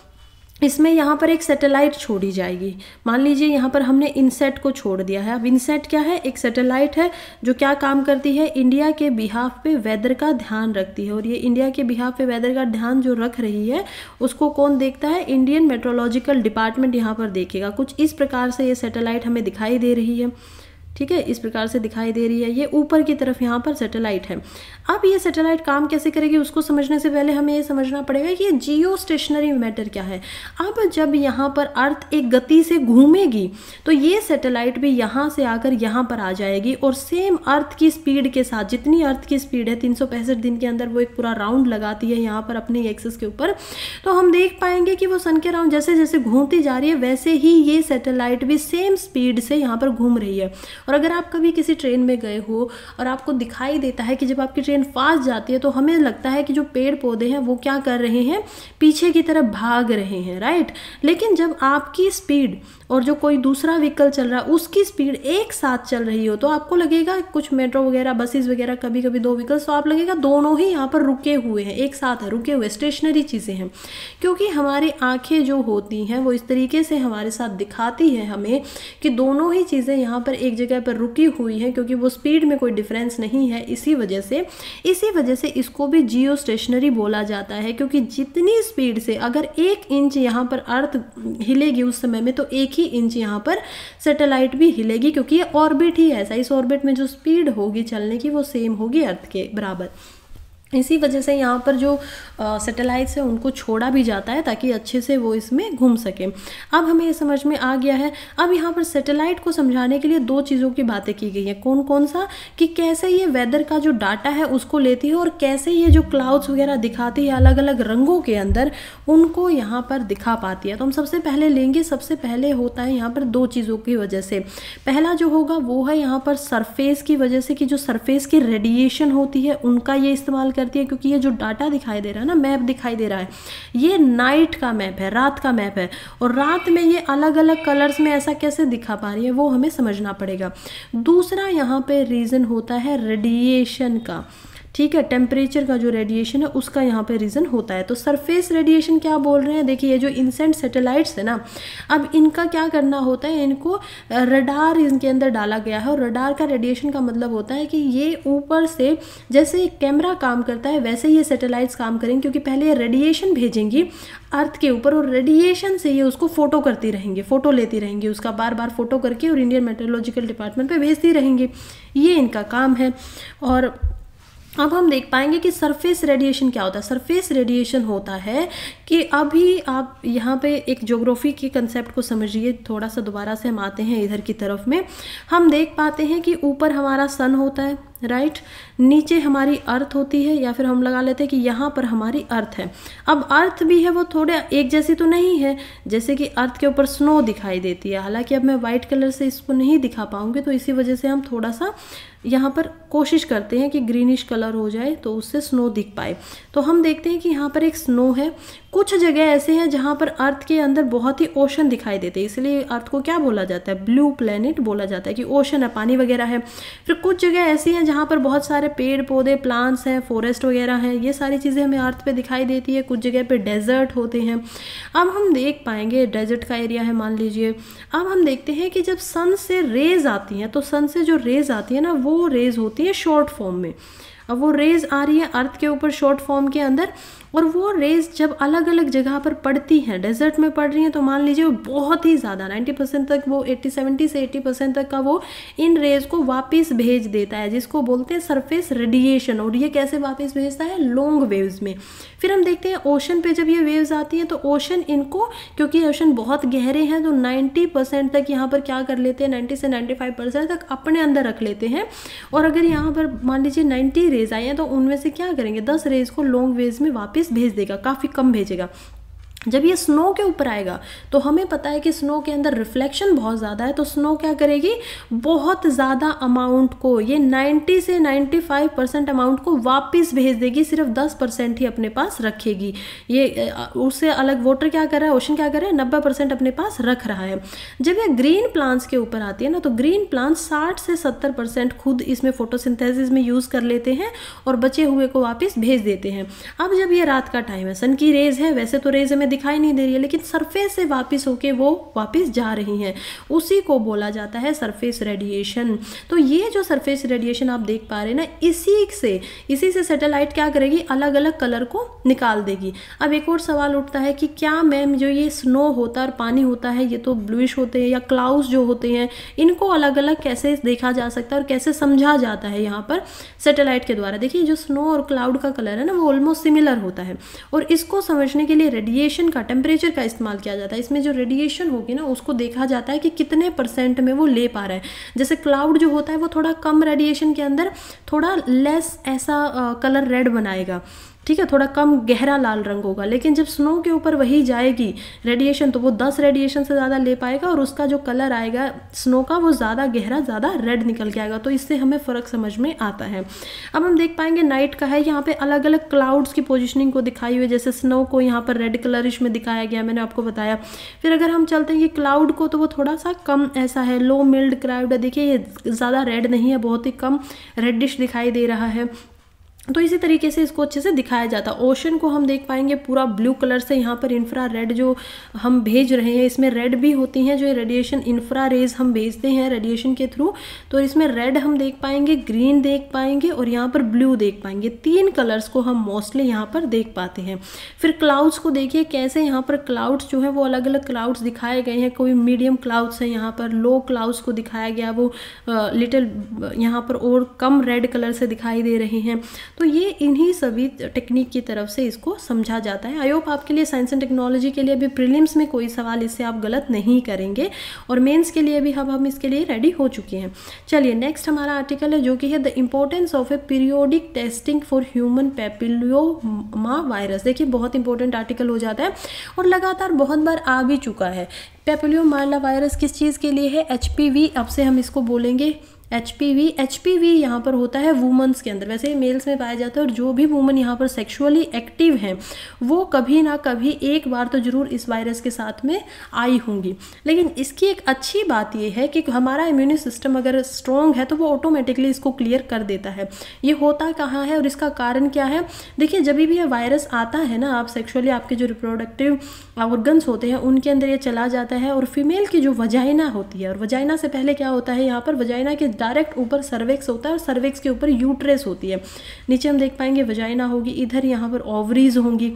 इसमें यहाँ पर एक सैटेलाइट छोड़ी जाएगी। मान लीजिए यहाँ पर हमने इनसेट को छोड़ दिया है। अब इनसेट क्या है, एक सैटेलाइट है जो क्या काम करती है, इंडिया के बिहाफ पे वेदर का ध्यान रखती है। और ये इंडिया के बिहाफ पे वेदर का ध्यान जो रख रही है उसको कौन देखता है, इंडियन मेट्रोलॉजिकल डिपार्टमेंट यहाँ पर देखेगा। कुछ इस प्रकार से ये सैटेलाइट हमें दिखाई दे रही है, ठीक है, इस प्रकार से दिखाई दे रही है। ये ऊपर की तरफ यहाँ पर सैटेलाइट है। अब ये सैटेलाइट काम कैसे करेगी उसको समझने से पहले हमें ये समझना पड़ेगा कि ये जियो स्टेशनरी मैटर क्या है। अब जब यहाँ पर अर्थ एक गति से घूमेगी तो ये सैटेलाइट भी यहाँ से आकर यहाँ पर आ जाएगी और सेम अर्थ की स्पीड के साथ, जितनी अर्थ की स्पीड है 365 दिन के अंदर वो एक पूरा राउंड लगाती है यहाँ पर अपने एक्सिस के ऊपर। तो हम देख पाएंगे कि वो सन के राउंड जैसे जैसे घूमती जा रही है वैसे ही ये सैटेलाइट भी सेम स्पीड से यहाँ पर घूम रही है। और अगर आप कभी किसी ट्रेन में गए हो और आपको दिखाई देता है कि जब आपकी ट्रेन फास्ट जाती है तो हमें लगता है कि जो पेड़ पौधे हैं वो क्या कर रहे हैं, पीछे की तरफ भाग रहे हैं, राइट। लेकिन जब आपकी स्पीड और जो कोई दूसरा व्हीकल चल रहा है उसकी स्पीड एक साथ चल रही हो तो आपको लगेगा, कुछ मेट्रो वगैरह बसेस वगैरह कभी कभी 2 व्हीकल्स, तो आप लगेगा दोनों ही यहाँ पर रुके हुए हैं, एक साथ है, रुके हुए स्टेशनरी चीज़ें हैं। क्योंकि हमारी आंखें जो होती हैं वो इस तरीके से हमारे साथ दिखाती है हमें कि दोनों ही चीज़ें यहाँ पर एक जगह पर रुकी हुई हैं, क्योंकि वो स्पीड में कोई डिफरेंस नहीं है। इसी वजह से इसको भी जियो स्टेशनरी बोला जाता है। क्योंकि जितनी स्पीड से अगर 1 इंच यहाँ पर अर्थ हिलेगी उस समय में तो 1 ही इंच यहाँ पर सैटेलाइट भी हिलेगी, क्योंकि ये ऑर्बिट ही ऐसा, इस ऑर्बिट में जो स्पीड होगी चलने की वो सेम होगी अर्थ के बराबर। इसी वजह से यहाँ पर जो सैटेलाइट्स है उनको छोड़ा भी जाता है ताकि अच्छे से वो इसमें घूम सके। अब हमें ये समझ में आ गया है। अब यहाँ पर सैटेलाइट को समझाने के लिए 2 चीज़ों की बातें की गई हैं। कौन कौन सा, कि कैसे ये वेदर का जो डाटा है उसको लेती है और कैसे ये जो क्लाउड्स वगैरह दिखाती है अलग अलग रंगों के अंदर उनको यहाँ पर दिखा पाती है। तो हम सबसे पहले लेंगे, सबसे पहले होता है यहाँ पर 2 चीज़ों की वजह से। पहला जो होगा वो है यहाँ पर सरफेस की वजह से, कि जो सरफेस की रेडिएशन होती है उनका ये इस्तेमाल करती है। क्योंकि ये जो डाटा दिखाई दे रहा है ना, मैप दिखाई दे रहा है, ये नाइट का मैप है, रात का मैप है। और रात में ये अलग अलग कलर्स में ऐसा कैसे दिखा पा रही है वो हमें समझना पड़ेगा। दूसरा यहाँ पे रीज़न होता है रेडिएशन का, ठीक है, टेम्परेचर का जो रेडिएशन है उसका यहाँ पे रीज़न होता है। तो सरफेस रेडिएशन क्या बोल रहे हैं, देखिए ये जो इनसेंट सैटेलाइट्स है ना, अब इनका क्या करना होता है, इनको रडार इनके अंदर डाला गया है। और रडार का रेडिएशन का मतलब होता है कि ये ऊपर से जैसे कैमरा काम करता है वैसे ये सैटेलाइट्स काम करेंगे। क्योंकि पहले ये रेडिएशन भेजेंगी अर्थ के ऊपर और रेडिएशन से ये उसको फोटो करती रहेंगी, फोटो लेती रहेंगी, उसका बार बार फोटो करके और इंडियन मेट्रोलॉजिकल डिपार्टमेंट पे भेजती रहेंगी। ये इनका काम है। और अब हम देख पाएंगे कि सरफेस रेडिएशन क्या होता है। सरफेस रेडिएशन होता है कि अभी आप यहाँ पे एक ज्योग्राफी के कंसेप्ट को समझिए, थोड़ा सा दोबारा से हम आते हैं इधर की तरफ में। हम देख पाते हैं कि ऊपर हमारा सन होता है, राइट, नीचे हमारी अर्थ होती है, या फिर हम लगा लेते हैं कि यहाँ पर हमारी अर्थ है। अब अर्थ भी है वो थोड़े एक जैसी तो नहीं है, जैसे कि अर्थ के ऊपर स्नो दिखाई देती है, हालांकि अब मैं वाइट कलर से इसको नहीं दिखा पाऊंगी, तो इसी वजह से हम थोड़ा सा यहाँ पर कोशिश करते हैं कि ग्रीनिश कलर हो जाए तो उससे स्नो दिख पाए। तो हम देखते हैं कि यहाँ पर एक स्नो है। कुछ जगह ऐसे हैं जहाँ पर अर्थ के अंदर बहुत ही ओशन दिखाई देते हैं, इसलिए अर्थ को क्या बोला जाता है, ब्लू प्लेनेट बोला जाता है, कि ओशन है, पानी वगैरह है। फिर कुछ जगह ऐसी हैं जहाँ पर बहुत सारे पेड़ पौधे, प्लांट्स हैं, फॉरेस्ट वगैरह हैं, ये सारी चीज़ें हमें अर्थ पे दिखाई देती है। कुछ जगह पे डेजर्ट होते हैं। अब हम देख पाएंगे डेजर्ट का एरिया है मान लीजिए। अब हम देखते हैं कि जब सन से रेज आती हैं, तो सन से जो रेज आती है ना, वो रेज होती है शॉर्ट फॉर्म में। अब वो रेज आ रही है अर्थ के ऊपर शॉर्ट फॉर्म के अंदर, और वो रेज जब अलग अलग जगह पर पड़ती हैं, डेजर्ट में पड़ रही हैं, तो मान लीजिए वो बहुत ही ज़्यादा 90% तक, वो 70 से 80% तक का वो इन रेज को वापस भेज देता है, जिसको बोलते हैं सरफेस रेडिएशन। और ये कैसे वापस भेजता है, लॉन्ग वेव्स में। फिर हम देखते हैं ओशन पे जब ये वेव्स आती हैं, तो ओशन इनको, क्योंकि ओशन बहुत गहरे हैं, तो 90% तक यहाँ पर क्या कर लेते हैं, 90 से 95% तक अपने अंदर रख लेते हैं। और अगर यहाँ पर मान लीजिए 90 रेज आए हैं, तो उनमें से क्या करेंगे, 10 रेज को लॉन्ग वेव्स में वापस भेज देगा, काफ़ी कम भेजेगा। जब ये स्नो के ऊपर आएगा, तो हमें पता है कि स्नो के अंदर रिफ्लेक्शन बहुत ज़्यादा है, तो स्नो क्या करेगी, बहुत ज़्यादा अमाउंट को, ये 90 से 95% अमाउंट को वापस भेज देगी, सिर्फ 10% ही अपने पास रखेगी। ये उससे अलग वाटर क्या कर रहा है, ओशन क्या कर रहा है, 90% अपने पास रख रहा है। जब ये ग्रीन प्लांट्स के ऊपर आती है ना, तो ग्रीन प्लांट्स 60 से 70% खुद इसमें फोटोसिंथेसिस में यूज़ कर लेते हैं और बचे हुए को वापस भेज देते हैं। अब जब ये रात का टाइम है, सन की रेज है, वैसे तो रेज हमें दिखाई नहीं दे रही है, लेकिन सरफेस से वापस होके वो वापस जा रही हैं, उसी को बोला जाता है सरफेस रेडिएशन। तो ये जो सरफेस रेडिएशन आप देख पा रहे हैं ना, इसी से सैटेलाइट क्या करेगी, अलग अलग कलर को निकाल देगी। अब एक और सवाल उठता है कि क्या मैम जो ये स्नो होता है और पानी होता है, ये तो ब्लूइश होते हैं, या क्लाउड्स जो होते हैं, इनको अलग अलग कैसे देखा जा सकता है और कैसे समझा जाता है यहाँ पर सैटेलाइट के द्वारा। देखिए जो स्नो और क्लाउड का कलर है ना, वो ऑलमोस्ट सिमिलर होता है, और इसको समझने के लिए रेडिएशन का, टेम्परेचर का इस्तेमाल किया जाता है। इसमें जो रेडिएशन होगी ना, उसको देखा जाता है कि कितने % में वो ले पा रहा है। जैसे क्लाउड जो होता है वो थोड़ा कम रेडिएशन के अंदर थोड़ा लेस ऐसा कलर रेड बनाएगा, ठीक है, थोड़ा कम गहरा लाल रंग होगा। लेकिन जब स्नो के ऊपर वही जाएगी रेडिएशन, तो वो 10 रेडिएशन से ज़्यादा ले पाएगा, और उसका जो कलर आएगा स्नो का, वो ज़्यादा गहरा, ज़्यादा रेड निकल के आएगा। तो इससे हमें फ़र्क समझ में आता है। अब हम देख पाएंगे नाइट का है, यहाँ पे अलग अलग क्लाउड्स की पोजिशनिंग को दिखाई हुई, जैसे स्नो को यहाँ पर रेड कलरिश में दिखाया गया, मैंने आपको बताया। फिर अगर हम चलते हैं कि क्लाउड को, तो वो थोड़ा सा कम ऐसा है, लो मिल्ड क्लाउड है। देखिए ये ज़्यादा रेड नहीं है, बहुत ही कम रेडिश दिखाई दे रहा है। तो इसी तरीके से इसको अच्छे से दिखाया जाता है। ओशन को हम देख पाएंगे पूरा ब्लू कलर से, यहाँ पर इंफ्रा रेड जो हम भेज रहे हैं, इसमें रेड भी होती हैं, जो रेडिएशन इंफ्रा रेज हम भेजते हैं रेडिएशन के थ्रू, तो इसमें रेड हम देख पाएंगे, ग्रीन देख पाएंगे, और यहाँ पर ब्लू देख पाएंगे। 3 कलर्स को हम मोस्टली यहाँ पर देख पाते हैं। फिर क्लाउड्स को देखिए कैसे यहाँ पर क्लाउड्स जो है वो अलग अलग क्लाउड्स दिखाए गए हैं। कोई मीडियम क्लाउड्स हैं, यहाँ पर लो क्लाउड्स को दिखाया गया, वो लिटिल यहाँ पर और कम रेड कलर से दिखाई दे रहे हैं। तो ये इन्हीं सभी टेक्निक की तरफ से इसको समझा जाता है। आई होप आपके लिए साइंस एंड टेक्नोलॉजी के लिए भी प्रीलिम्स में कोई सवाल इससे आप गलत नहीं करेंगे, और मेंस के लिए भी हम इसके लिए रेडी हो चुके हैं। चलिए नेक्स्ट हमारा आर्टिकल है, जो कि है the importance of A periodic testing for human papilloma virus. देखिए बहुत इंपॉर्टेंट आर्टिकल हो जाता है, और लगातार बहुत बार आ भी चुका है। पैपिलोमा वायरस किस चीज़ के लिए है, HPV, अब से हम इसको बोलेंगे HPV यहाँ पर होता है वुमेन्स के अंदर, वैसे मेल्स में पाया जाता है, और जो भी वुमेन यहाँ पर सेक्सुअली एक्टिव हैं वो कभी ना कभी एक बार तो ज़रूर इस वायरस के साथ में आई होंगी। लेकिन इसकी एक अच्छी बात ये है कि हमारा इम्यून सिस्टम अगर स्ट्रॉन्ग है तो वो ऑटोमेटिकली इसको क्लियर कर देता है। ये होता कहाँ है और इसका कारण क्या है, देखिए जब भी ये वायरस आता है ना, आप सेक्सुअली आपके जो रिप्रोडक्टिव ऑर्गन्स होते हैं उनके अंदर ये चला जाता है, और फीमेल की जो वजाइना होती है, और वजाइना से पहले क्या होता है, यहाँ पर वजाइना के डायरेक्ट ऊपर सर्वेक्स होता है, और सर्वेक्स के ऊपर यूट्रेस होती है। नीचे हम देख पाएंगे वजाइना होगी, इधर यहाँ पर ओवरीज होंगी।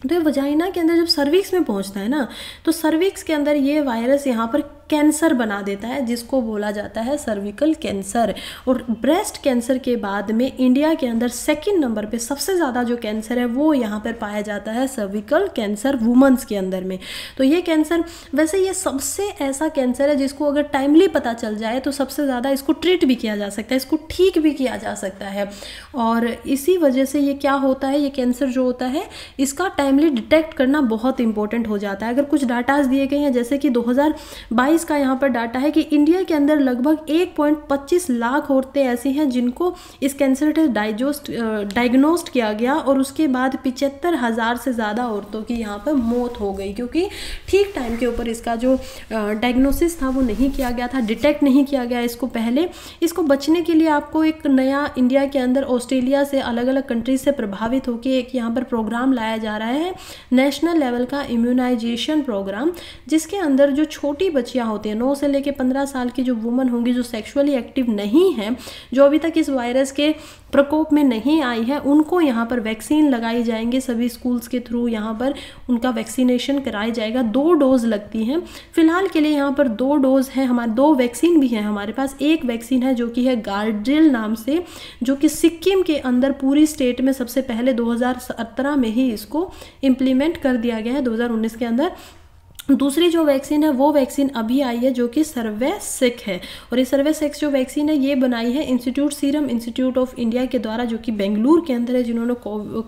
तो ये वजाइना के अंदर जब सर्विक्स में पहुंचता है ना, तो सर्विक्स के अंदर ये वायरस यहाँ पर कैंसर बना देता है, जिसको बोला जाता है सर्विकल कैंसर। और ब्रेस्ट कैंसर के बाद में इंडिया के अंदर सेकंड नंबर पे सबसे ज़्यादा जो कैंसर है वो यहाँ पर पाया जाता है सर्विकल कैंसर वुमेन्स के अंदर में। तो ये कैंसर, वैसे ये सबसे ऐसा कैंसर है जिसको अगर टाइमली पता चल जाए तो सबसे ज़्यादा इसको ट्रीट भी किया जा सकता है, इसको ठीक भी किया जा सकता है। और इसी वजह से ये क्या होता है, ये कैंसर जो होता है इसका टाइमली डिटेक्ट करना बहुत इंपॉर्टेंट हो जाता है। अगर कुछ डाटाज दिए गए हैं, जैसे कि 2022 का यहाँ पर डाटा है कि इंडिया के अंदर लगभग 1.25 लाख औरतें ऐसी हैं जिनको इस कैंसर से डायग्नोस्ड किया गया, और उसके बाद 75,000 से ज़्यादा औरतों की यहाँ पर मौत हो गई, क्योंकि ठीक टाइम के ऊपर इसका जो डायग्नोसिस था वो नहीं किया गया था, डिटेक्ट नहीं किया गया इसको पहले। इसको बचने के लिए आपको एक नया इंडिया के अंदर ऑस्ट्रेलिया से अलग अलग कंट्रीज से प्रभावित होकर एक यहाँ पर प्रोग्राम लाया जा रहा है, नेशनल लेवल का इम्यूनाइजेशन प्रोग्राम, जिसके अंदर जो छोटी बच्चियाँ होती हैं 9 से लेकर 15 साल की जो वुमन होंगी, जो सेक्सुअली एक्टिव नहीं हैं, जो अभी तक इस वायरस के प्रकोप में नहीं आई है, उनको यहाँ पर वैक्सीन लगाई जाएंगे। सभी स्कूल्स के थ्रू यहाँ पर उनका वैक्सीनेशन कराया जाएगा। 2 डोज लगती हैं फिलहाल के लिए, यहाँ पर 2 डोज हैं हमारे, 2 वैक्सीन भी हैं हमारे पास। एक वैक्सीन है जो कि है गार्डियल नाम से, जो कि सिक्किम के अंदर पूरी स्टेट में सबसे पहले 2017 में ही इसको इम्प्लीमेंट कर दिया गया है, 2019 के अंदर। दूसरी जो वैक्सीन है वो वैक्सीन अभी आई है जो कि सर्वेसिक है, और ये सर्वेसिक जो वैक्सीन है ये बनाई है सीरम इंस्टीट्यूट ऑफ इंडिया के द्वारा, जो कि बेंगलुरु के अंदर है, जिन्होंने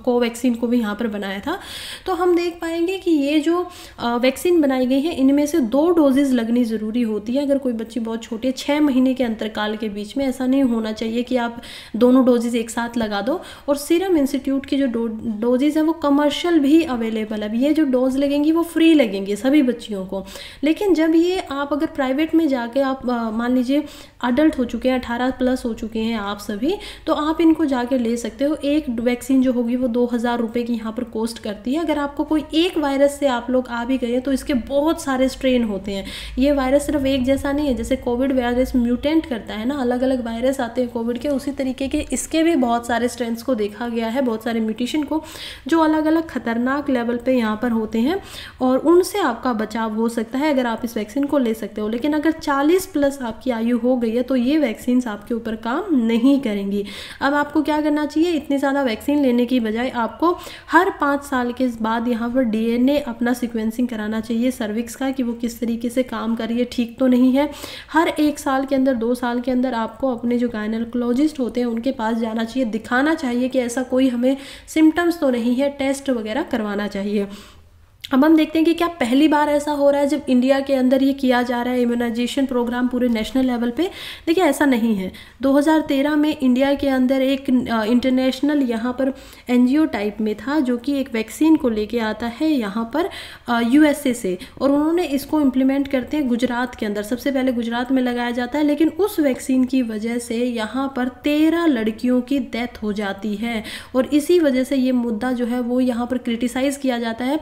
कोवैक्सीन को भी यहाँ पर बनाया था। तो हम देख पाएंगे कि ये जो वैक्सीन बनाई गई है इनमें से 2 डोजेज लगनी ज़रूरी होती है। अगर कोई बच्ची बहुत छोटी है, 6 महीने के अंतरकाल के बीच में, ऐसा नहीं होना चाहिए कि आप दोनों डोजेज एक साथ लगा दो। और सीरम इंस्टीट्यूट की जो डोजेज है वो कमर्शियल भी अवेलेबल है। ये जो डोज लगेंगी वो फ्री लगेंगी सभी बच्चियों को। लेकिन जब ये आप अगर प्राइवेट में जाके आप मान लीजिए अडल्ट हो चुके हैं, 18 प्लस हो चुके हैं आप सभी, तो आप इनको जाके ले सकते हो। एक वैक्सीन जो होगी वो 2000 रुपये की यहाँ पर कॉस्ट करती है। अगर आपको कोई एक वायरस से आप लोग आ भी गए तो इसके बहुत सारे स्ट्रेन होते हैं। ये वायरस सिर्फ एक जैसा नहीं है, जैसे कोविड वायरस म्यूटेंट करता है ना, अलग अलग वायरस आते हैं कोविड के, उसी तरीके के इसके भी बहुत सारे स्ट्रेन्स को देखा गया है, बहुत सारे म्यूटेशन को, जो अलग अलग खतरनाक लेवल पे यहाँ पर होते हैं, और उनसे आपका बचाव हो सकता है अगर आप इस वैक्सीन को ले सकते हो। लेकिन अगर 40 प्लस आपकी आयु हो गई है तो ये वैक्सीन आपके ऊपर काम नहीं करेंगी। अब आपको क्या करना चाहिए, इतनी ज़्यादा वैक्सीन लेने की बजाय आपको हर 5 साल के बाद यहाँ पर DNA अपना सिक्वेंसिंग कराना चाहिए सर्विक्स का, कि वो किस तरीके से काम कर रही है, ठीक तो नहीं है। हर 1 साल के अंदर, 2 साल के अंदर आपको अपने जो गायनेकोलॉजिस्ट होते हैं उनके पास जाना चाहिए, दिखाना चाहिए कि ऐसा कोई हमें सिम्टम्स तो नहीं है, टेस्ट वगैरह करवाना चाहिए। अब हम देखते हैं कि क्या पहली बार ऐसा हो रहा है जब इंडिया के अंदर ये किया जा रहा है इम्यूनाइजेशन प्रोग्राम पूरे नेशनल लेवल पे। देखिए ऐसा नहीं है। 2013 में इंडिया के अंदर एक इंटरनेशनल यहाँ पर NGO टाइप में था जो कि एक वैक्सीन को लेके आता है यहाँ पर USA से, और उन्होंने इसको इम्प्लीमेंट करते हैं गुजरात के अंदर। सबसे पहले गुजरात में लगाया जाता है, लेकिन उस वैक्सीन की वजह से यहाँ पर 13 लड़कियों की डेथ हो जाती है, और इसी वजह से ये मुद्दा जो है वो यहाँ पर क्रिटिसाइज़ किया जाता है।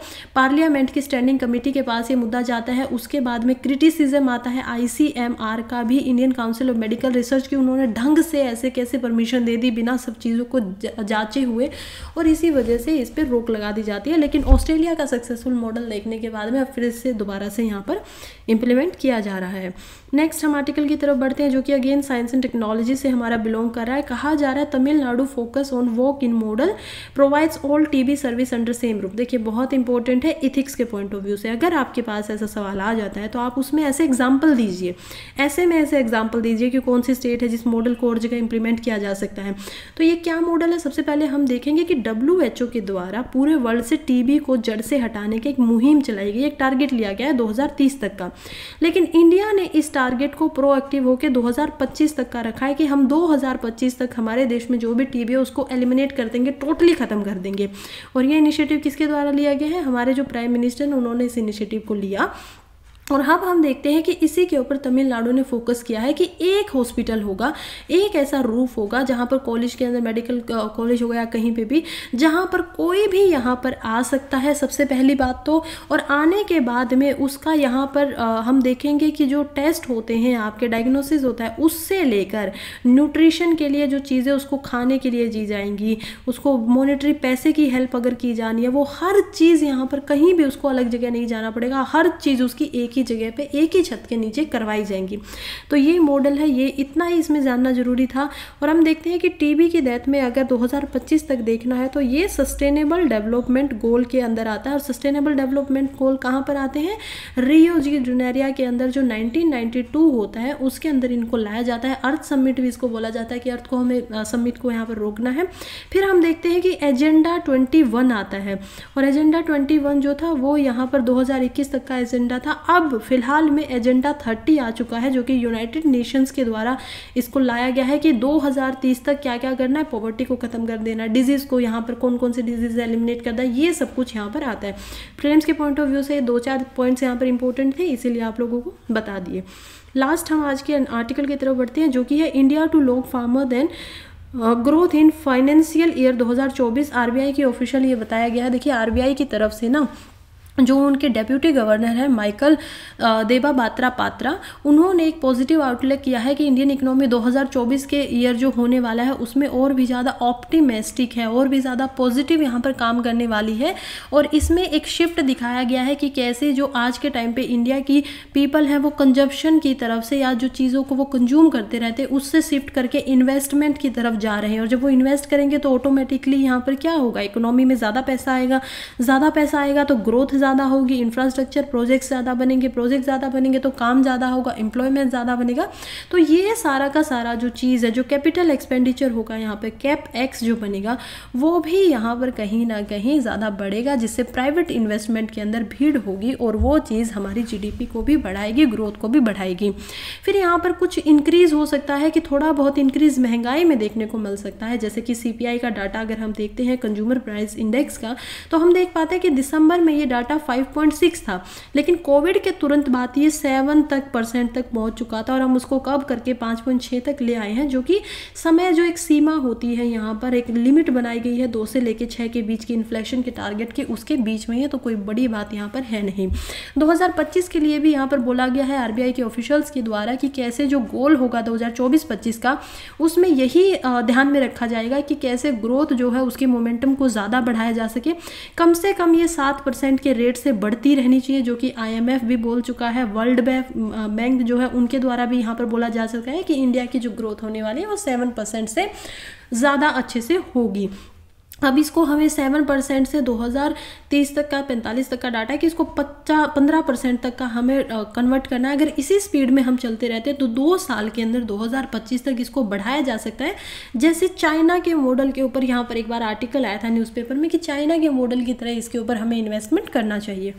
पार्लियामेंट की स्टैंडिंग कमेटी के पास ये मुद्दा जाता है। उसके बाद में क्रिटिसिज्म आता है ICMR का भी, Indian council of medical research की, उन्होंने ढंग से ऐसे कैसे परमिशन दे दी बिना सब चीज़ों को जांचे हुए, और इसी वजह से इस पर रोक लगा दी जाती है। लेकिन ऑस्ट्रेलिया का सक्सेसफुल मॉडल देखने के बाद में अब फिर से दोबारा से यहाँ पर इम्प्लीमेंट किया जा रहा है। नेक्स्ट हम आर्टिकल की तरफ बढ़ते हैं जो कि अगेन साइंस एंड टेक्नोलॉजी से हमारा बिलोंग कर रहा है। कहा जा रहा है Tamil Nadu focus on walk in model provides all TB service under same roof. देखिए बहुत इंपॉर्टेंट है इथिक्स के पॉइंट ऑफ व्यू से। अगर आपके पास ऐसा सवाल आ जाता है तो आप उसमें ऐसे एग्जाम्पल दीजिए, ऐसे एग्जाम्पल दीजिए कि कौन सी स्टेट है जिस मॉडल को और जगह इंप्लीमेंट किया जा सकता है। तो ये क्या मॉडल है, सबसे पहले हम देखेंगे कि WHO के द्वारा पूरे वर्ल्ड से TB को जड़ से हटाने की एक मुहिम चलाई गई, एक टारगेट लिया गया है 2030 तक का। लेकिन इंडिया ने इस टारगेट को प्रोएक्टिव होकर 2025 तक का रखा है कि हम 2025 तक हमारे देश में जो भी TB है उसको एलिमिनेट कर देंगे, टोटली खत्म कर देंगे। और ये इनिशिएटिव किसके द्वारा लिया गया है, हमारे जो प्राइम मिनिस्टर ने उन्होंने इस इनिशिएटिव को लिया। और अब हम देखते हैं कि इसी के ऊपर तमिलनाडु ने फोकस किया है कि एक हॉस्पिटल होगा, एक ऐसा रूफ होगा जहां पर कॉलेज के अंदर, मेडिकल कॉलेज होगा या कहीं पे भी, जहां पर कोई भी यहां पर आ सकता है, सबसे पहली बात तो। और आने के बाद में उसका यहां पर हम देखेंगे कि जो टेस्ट होते हैं, आपके डायग्नोसिस होता है, उससे लेकर न्यूट्रिशन के लिए जो चीज़ें उसको खाने के लिए दी जाएंगी, उसको मॉनेटरी पैसे की हेल्प अगर की जानी है, वो हर चीज़ यहाँ पर कहीं भी उसको अलग जगह नहीं जाना पड़ेगा, हर चीज़ उसकी एक ही जगह पे एक ही छत के नीचे करवाई जाएंगी। तो ये मॉडल है, ये इतना ही इसमें जानना जरूरी था। और हम देखते हैं कि टीबी की डेथ में अगर 2025 तक देखना है तो ये सस्टेनेबल डेवलपमेंट गोल के अंदर आता है। और सस्टेनेबल डेवलपमेंट गोल कहाँ पर आते हैं? रियो जी जुनेरिया के अंदर जो 1992 होता है उसके अंदर इनको लाया जाता है। अर्थ समिट भी इसको बोला जाता है कि अर्थ को हमें समिट को यहाँ पर रोकना है। फिर हम देखते हैं कि एजेंडा 21 आता है, और एजेंडा 21 जो था वो यहाँ पर 2021 तक का एजेंडा था। अब फिलहाल में एजेंडा 30 आ चुका है, जो कि यूनाइटेड नेशंस के द्वारा इसको लाया गया है कि 2030 तक क्या क्या करना है, पॉवर्टी को खत्म कर देना, डिजीज को यहाँ पर कौन कौन से डिजीज एलिमिनेट करना है, ये सब कुछ यहाँ पर आता है। फ्रेंड्स के पॉइंट ऑफ व्यू से 2-4 पॉइंट्स यहाँ पर इंपॉर्टेंट थे, इसीलिए आप लोगों को बता दिए। लास्ट हम आज के आर्टिकल की तरफ बढ़ते हैं, जो कि है India to log farmer then growth in financial year 2024। RBI की ऑफिशियल ये बताया गया है। देखिए आरबीआई की तरफ से ना जो उनके डेप्यूटी गवर्नर है माइकल देबा बात्रा पात्रा, उन्होंने एक पॉजिटिव आउटलुक किया है कि इंडियन इकोनॉमी 2024 के ईयर जो होने वाला है उसमें और भी ज़्यादा ऑप्टिमिस्टिक है, और भी ज़्यादा पॉजिटिव यहाँ पर काम करने वाली है। और इसमें एक शिफ्ट दिखाया गया है कि कैसे जो आज के टाइम पे इंडिया की पीपल है वो कंजप्शन की तरफ से, या जो चीज़ों को वो कंज्यूम करते रहते हैं उससे शिफ्ट करके इन्वेस्टमेंट की तरफ जा रहे हैं। और जब वो इन्वेस्ट करेंगे तो ऑटोमेटिकली यहाँ पर क्या होगा, इकोनॉमी में ज़्यादा पैसा आएगा, ज़्यादा पैसा आएगा तो ग्रोथ ज़्यादा होगी, इंफ्रास्ट्रक्चर प्रोजेक्ट ज़्यादा बनेंगे, प्रोजेक्ट ज़्यादा बनेंगे तो काम ज़्यादा होगा, एम्प्लॉयमेंट ज़्यादा बनेगा। तो ये सारा का सारा जो चीज़ है, जो कैपिटल एक्सपेंडिचर होगा यहाँ पे कैप एक्स जो बनेगा वो भी यहाँ पर कहीं ना कहीं ज़्यादा बढ़ेगा, जिससे प्राइवेट इन्वेस्टमेंट के अंदर भीड़ होगी और वो चीज़ हमारी जीडीपी को भी बढ़ाएगी, ग्रोथ को भी बढ़ाएगी। फिर यहाँ पर कुछ इंक्रीज़ हो सकता है कि थोड़ा बहुत इंक्रीज़ महंगाई में देखने को मिल सकता है। जैसे कि सीपीआई का डाटा अगर हम देखते हैं कंज्यूमर प्राइस इंडेक्स का, तो हम देख पाते हैं कि दिसंबर में ये डाटा 5.6 था, लेकिन कोविड के तुरंत बाद ये 7% तक पहुंच चुका था, और हम उसको कब करके 5.6 तक ले आए हैं, जो कि समय जो एक सीमा होती है, यहाँ पर एक लिमिट बनाई गई है 2 से लेकर 6 के बीच की इन्फ्लेशन के टारगेट के, उसके बीच में है, तो कोई बड़ी बात यहाँ पर है नहीं। 2025 के लिए भी यहाँ पर बोला गया है आरबीआई के ऑफिशियल्स के द्वारा कि कैसे जो गोल होगा 2024-25 का, उसमें यही ध्यान में रखा जाएगा कि कैसे ग्रोथ जो है उसके मोमेंटम को ज़्यादा बढ़ाया जा सके। कम से कम ये 7% के रेट से बढ़ती रहनी चाहिए, जो कि आईएमएफ भी बोल चुका है, वर्ल्ड बैंक जो है उनके द्वारा भी यहाँ पर बोला जा सकता है कि इंडिया की जो ग्रोथ होने वाली है वो 7% से ज़्यादा अच्छे से होगी। अब इसको हमें 7% से 2030 तक का 45 तक का डाटा है कि इसको 15% तक का हमें कन्वर्ट करना है। अगर इसी स्पीड में हम चलते रहते हैं तो 2 साल के अंदर 2025 तक इसको बढ़ाया जा सकता है। जैसे चाइना के मॉडल के ऊपर यहाँ पर एक बार आर्टिकल आया था न्यूज़पेपर में कि चाइना के मॉडल की तरह इसके ऊपर हमें इन्वेस्टमेंट करना चाहिए।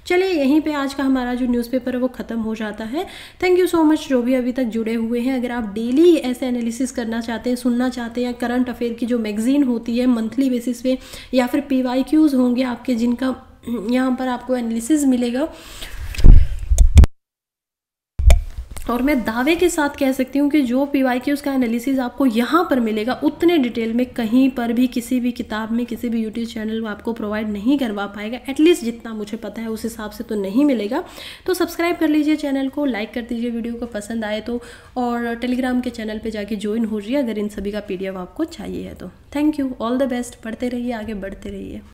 चलिए यहीं पे आज का हमारा जो न्यूज़पेपर है वो ख़त्म हो जाता है। थैंक यू सो मच जो भी अभी तक जुड़े हुए हैं। अगर आप डेली ऐसे एनालिसिस करना चाहते हैं, सुनना चाहते हैं, करंट अफेयर की जो मैगजीन होती है मंथली बेसिस पे, या फिर PYQs होंगे आपके जिनका यहाँ पर आपको एनालिसिस मिलेगा, और मैं दावे के साथ कह सकती हूँ कि जो PYQs का एनालिसिस आपको यहाँ पर मिलेगा उतने डिटेल में कहीं पर भी किसी भी किताब में किसी भी यूट्यूब चैनल आपको प्रोवाइड नहीं करवा पाएगा। एटलीस्ट जितना मुझे पता है उस हिसाब से तो नहीं मिलेगा। तो सब्सक्राइब कर लीजिए चैनल को, लाइक कर दीजिए वीडियो को पसंद आए तो, और टेलीग्राम के चैनल पर जाके ज्वाइन हो जाइए अगर इन सभी का PDF आपको चाहिए है तो। Thank you, all the best, पढ़ते रहिए, आगे बढ़ते रहिए।